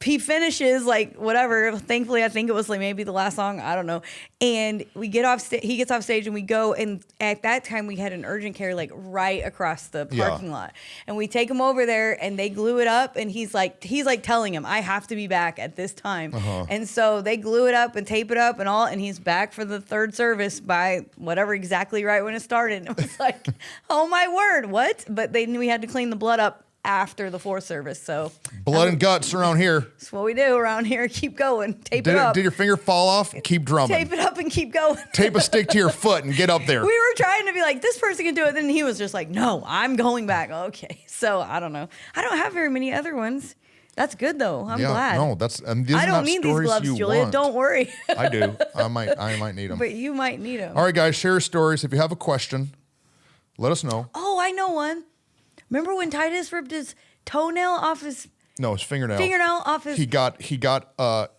He finishes like whatever. Thankfully, I think it was like maybe the last song. I don't know. And we get off. He gets off stage, and we go. And at that time, we had an urgent care like right across the parking lot. And we take him over there, and they glue it up. And he's like telling him, I have to be back at this time. And so they glue it up and tape it up and all. And he's back for the 3rd service by whatever exactly right when it started. And it was like, oh my word, what? But then we had to clean the blood up after the 4th service. So Blood and guts around here. that's what we do around here. Keep going. Tape Did, it up. did your finger fall off? Keep drumming. Tape it up and keep going. Tape a stick to your foot and get up there. We were trying to be like, this person can do it. Then he was just like, no, I'm going back. Okay. So I don't know. I don't have very many other ones. That's good though. I'm glad. No, that's and these I are don't not need these stories gloves, you Julia. want. Don't worry. I do. I might need them. But you might need them. All right, guys, share your stories. If you have a question, let us know. Oh, I know one. Remember when Titus ripped his toenail off his No, his fingernail. off his. He got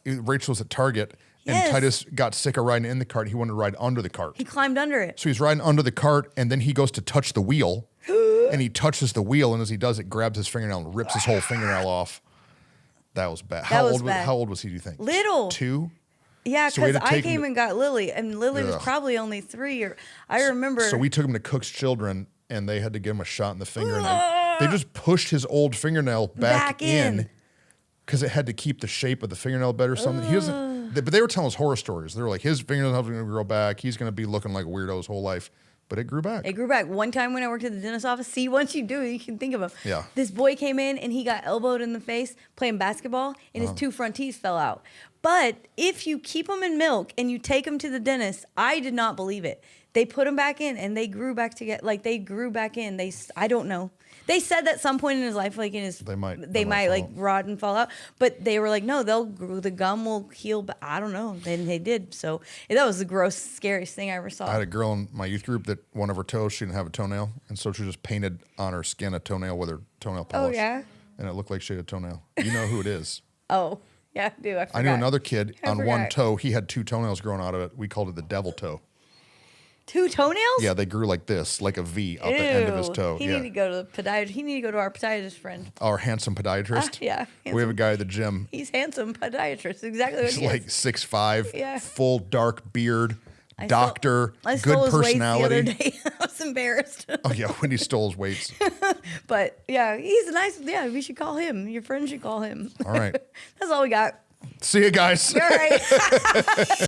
Rachel's at Target, and Yes. Titus got sick of riding in the cart. He wanted to ride under the cart. He climbed under it. So he's riding under the cart, and then he goes to touch the wheel, and he touches the wheel, and as he does it, grabs his fingernail and rips his whole fingernail off. That was bad. How old was he, do you think? Little. 2? Yeah, So we because had to I take him came to- and got Lily, and Lily was Ugh. probably only 3. Or I remember. So we took him to Cook's Children, and they had to give him a shot in the finger, and they just pushed his old fingernail back in because it had to keep the shape of the fingernail better or something. He doesn't. But they were telling us horror stories. They were like, his fingernail's going to grow back. He's going to be looking like a weirdo his whole life. But it grew back. It grew back. One time when I worked at the dentist office, see, once you do it, you can think of him. Yeah. This boy came in and he got elbowed in the face playing basketball, and his 2 front teeth fell out. But if you keep them in milk and you take them to the dentist, I did not believe it. They put them back in, and they grew back together. Like they grew back in. I don't know. They said that some point in his life, like in his, they might like rot and fall out. But they were like, no, the gum will heal. But I don't know. They did. So that was the gross, scariest thing I ever saw. I had a girl in my youth group that one of her toes, she didn't have a toenail, and so she just painted on her skin a toenail with her toenail polish. Oh yeah. And it looked like she had a toenail. You know who it is? Oh yeah, I do. I knew another kid on one toe. He had 2 toenails growing out of it. We called it the devil toe. 2 toenails? Yeah, they grew like this, like a V out the end of his toe. He need to go to the podiatrist. He need to go to our podiatrist friend. Our handsome podiatrist. Yeah, we have a guy at the gym. He's handsome podiatrist. Exactly what He's he like is. 6'5", full dark beard, doctor, good personality. His weights the other day. I was embarrassed. Oh yeah, when he stole his weights. But yeah, he's a nice. Yeah, we should call him. Your friend should call him. All right. That's all we got. See you guys. All right.